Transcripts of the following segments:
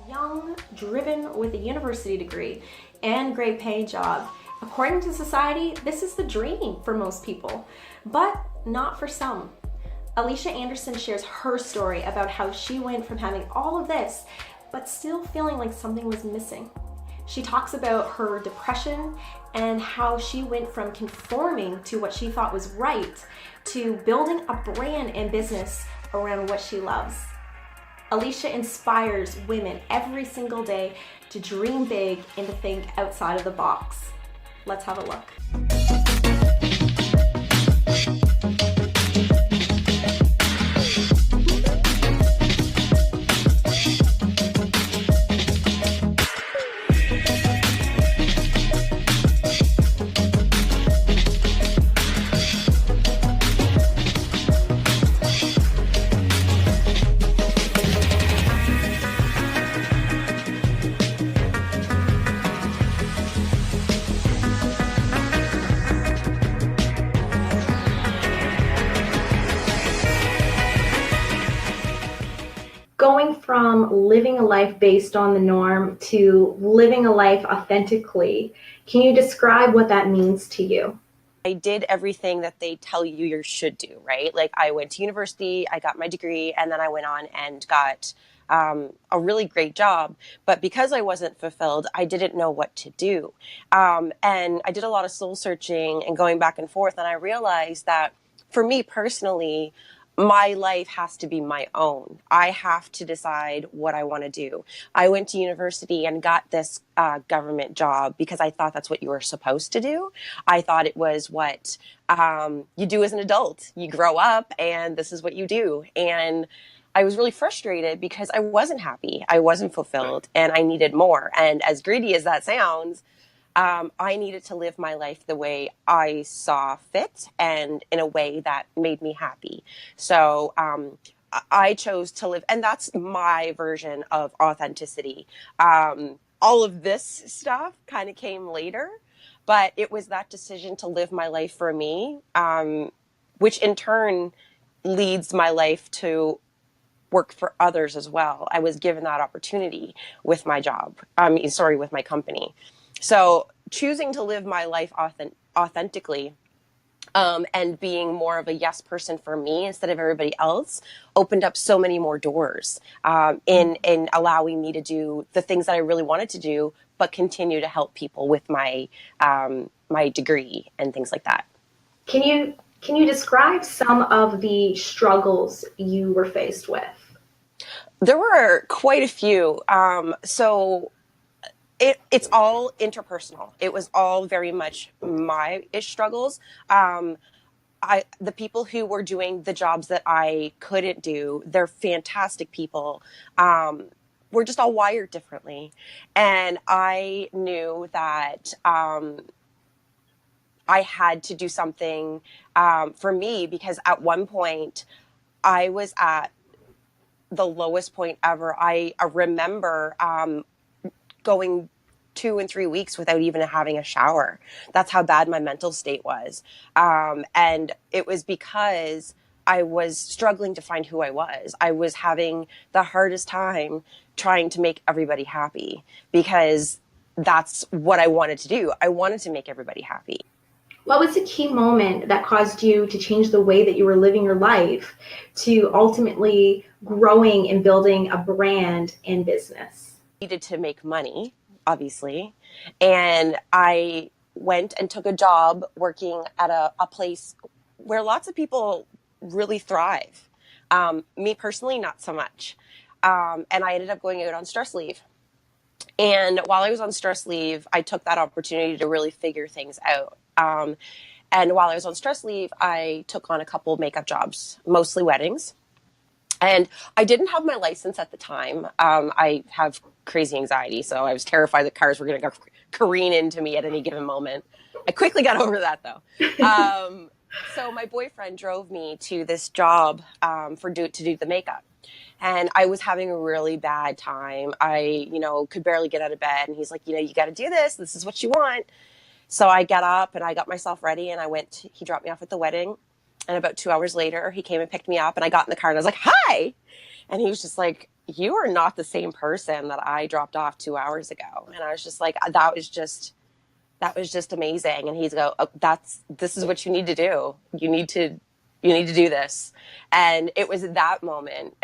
Young, driven, with a university degree and great paying job. According to society, this is the dream for most people, but not for some. Alisha Anderson shares her story about how she went from having all of this, but still feeling like something was missing. She talks about her depression and how she went from conforming to what she thought was right to building a brand and business around what she loves. Alisha inspires women every single day to dream big and to think outside of the box. Let's have a look. Going from living a life based on the norm to living a life authentically, can you describe what that means to you? I did everything that they tell you should do, right? Like I went to university, I got my degree, and then I went on and got a really great job. But because I wasn't fulfilled, I didn't know what to do. And I did a lot of soul searching and going back and forth. And I realized that for me personally, my life has to be my own. I have to decide what I want to do. I went to university and got this government job because I thought that's what you were supposed to do. I thought it was what you do as an adult. You grow up and this is what you do. And I was really frustrated because I wasn't happy. I wasn't fulfilled and I needed more. And as greedy as that sounds, I needed to live my life the way I saw fit and in a way that made me happy. So I chose to live, and that's my version of authenticity. All of this stuff kind of came later, but it was that decision to live my life for me, which in turn leads my life to work for others as well. I was given that opportunity with my job. With my company. So choosing to live my life authentically and being more of a yes person for me instead of everybody else opened up so many more doors in allowing me to do the things that I really wanted to do, but continue to help people with my my degree and things like that. Can you describe some of the struggles you were faced with? There were quite a few. It's all interpersonal. It was all very much my struggles. The people who were doing the jobs that I couldn't do, they're fantastic people. We're just all wired differently. And I knew that I had to do something for me because at one point I was at the lowest point ever. I remember going 2 and 3 weeks without even having a shower. That's how bad my mental state was. And it was because I was struggling to find who I was. I was having the hardest time trying to make everybody happy because that's what I wanted to do. I wanted to make everybody happy. What was the key moment that caused you to change the way that you were living your life to ultimately growing and building a brand and business? Needed to make money, obviously, and I went and took a job working at a place where lots of people really thrive. Me personally, not so much. And I ended up going out on stress leave. And while I was on stress leave, I took that opportunity to really figure things out. And while I was on stress leave, I took on a couple of makeup jobs, mostly weddings. And I didn't have my license at the time. I have crazy anxiety, so I was terrified that cars were going to careen into me at any given moment. I quickly got over that, though. So my boyfriend drove me to this job to do the makeup. And I was having a really bad time. I, could barely get out of bed. And he's like, you got to do this. This is what you want. So I got up and I got myself ready and he dropped me off at the wedding. And about 2 hours later, he came and picked me up and I got in the car and I was like, hi. And he was just like, you are not the same person that I dropped off 2 hours ago. And I was just like, that was just amazing. And he's go, oh, this is what you need to do. You need to do this. And it was that moment.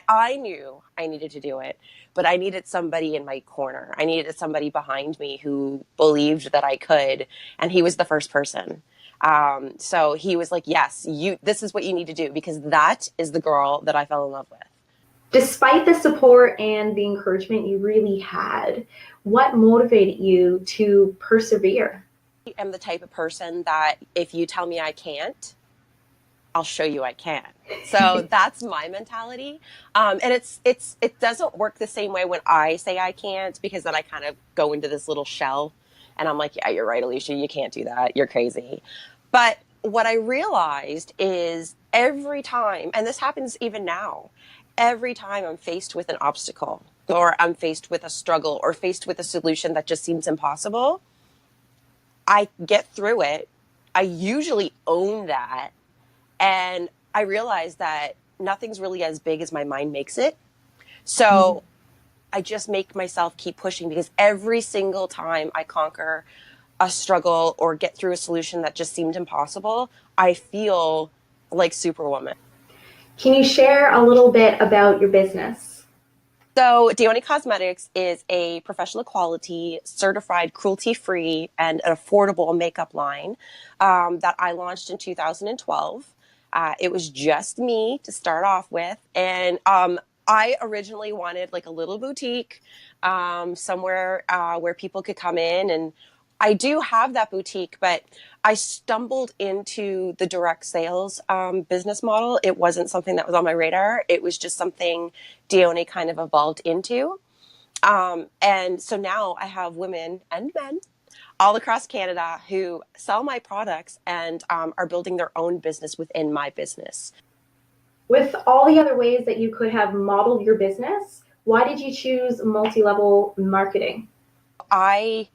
I knew I needed to do it, but I needed somebody in my corner. I needed somebody behind me who believed that I could. And he was the first person. So he was like, yes, this is what you need to do, because that is the girl that I fell in love with. Despite the support and the encouragement you really had, what motivated you to persevere? I am the type of person that if you tell me I can't, I'll show you I can. So that's my mentality. And it doesn't work the same way when I say I can't, because then I kind of go into this little shell and I'm like, yeah, you're right, Alisha, you can't do that. You're crazy. But what I realized is every time, and this happens even now, every time I'm faced with an obstacle or I'm faced with a struggle or faced with a solution that just seems impossible, I get through it. I usually own that. And I realized that nothing's really as big as my mind makes it. So I just make myself keep pushing, because every single time I conquer a struggle or get through a solution that just seemed impossible, I feel like Superwoman. Can you share a little bit about your business? So Dione Cosmetics is a professional quality, certified, cruelty-free, and an affordable makeup line that I launched in 2012. It was just me to start off with, and I originally wanted like a little boutique somewhere where people could come in, and I do have that boutique, but I stumbled into the direct sales business model. It wasn't something that was on my radar. It was just something Dione kind of evolved into. And so now I have women and men all across Canada who sell my products and are building their own business within my business. With all the other ways that you could have modeled your business, why did you choose multi-level marketing? I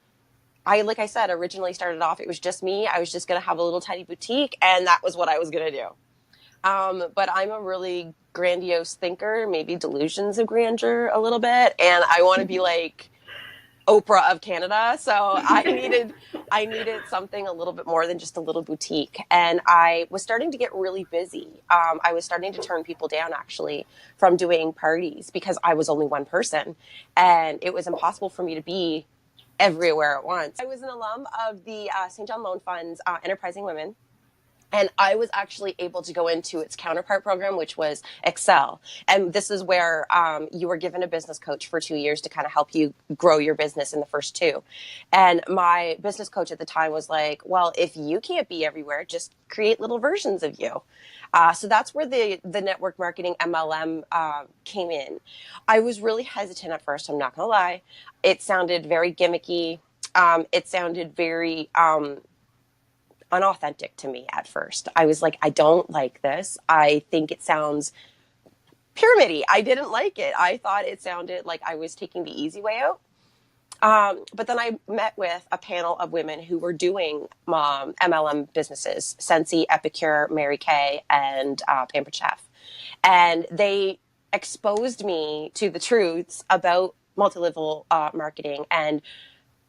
like I said, originally started off, it was just me. I was just going to have a little tiny boutique, and that was what I was going to do. But I'm a really grandiose thinker, maybe delusions of grandeur a little bit, and I want to be like Oprah of Canada. So I needed something a little bit more than just a little boutique. And I was starting to get really busy. I was starting to turn people down actually from doing parties because I was only one person, and it was impossible for me to be everywhere at once. I was an alum of the St. John Loan Fund's Enterprising Women. And I was actually able to go into its counterpart program, which was Excel. And this is where you were given a business coach for 2 years to kind of help you grow your business in the first two. And my business coach at the time was like, well, if you can't be everywhere, just create little versions of you. So that's where the network marketing MLM came in. I was really hesitant at first, I'm not going to lie. It sounded very gimmicky. It sounded very unauthentic to me at first. I was like, I don't like this. I think it sounds pyramidy. I didn't like it. I thought it sounded like I was taking the easy way out. But then I met with a panel of women who were doing MLM businesses, Scentsy, Epicure, Mary Kay, and Pampered Chef. And they exposed me to the truths about multi-level marketing and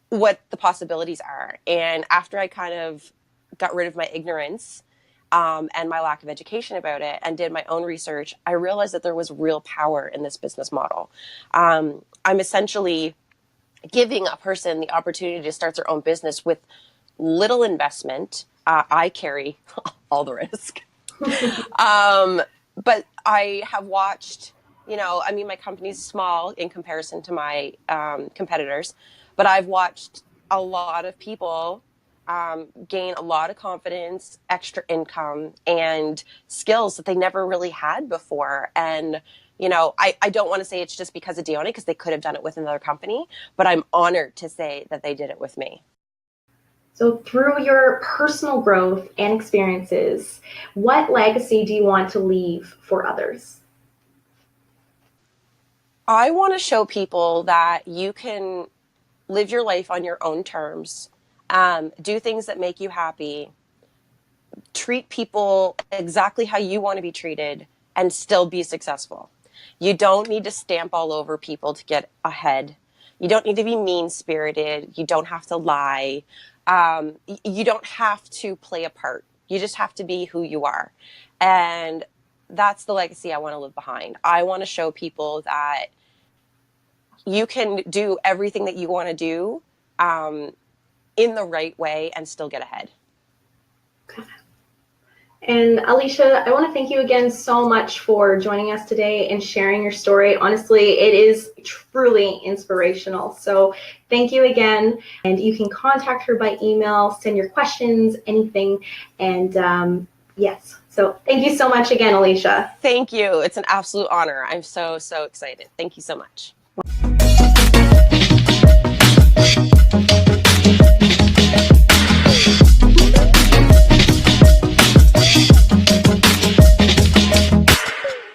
what the possibilities are. And after I kind of got rid of my ignorance and my lack of education about it and did my own research, I realized that there was real power in this business model. I'm essentially giving a person the opportunity to start their own business with little investment. I carry all the risk. But I have watched, I mean, my company's small in comparison to my competitors, but I've watched a lot of people gain a lot of confidence, extra income, and skills that they never really had before. And, I don't want to say it's just because of Dione, because they could have done it with another company, but I'm honored to say that they did it with me. So, through your personal growth and experiences, what legacy do you want to leave for others? I want to show people that you can live your life on your own terms, do things that make you happy, treat people exactly how you want to be treated, and still be successful. You don't need to stamp all over people to get ahead. You don't need to be mean-spirited. You don't have to lie. You don't have to play a part. You just have to be who you are. And that's the legacy I want to leave behind. I want to show people that you can do everything that you want to do in the right way and still get ahead. And Alisha, I want to thank you again so much for joining us today and sharing your story. Honestly, it is truly inspirational. So thank you again. And you can contact her by email, send your questions, anything. And yes, so thank you so much again, Alisha. Thank you. It's an absolute honor. I'm so excited. Thank you so much.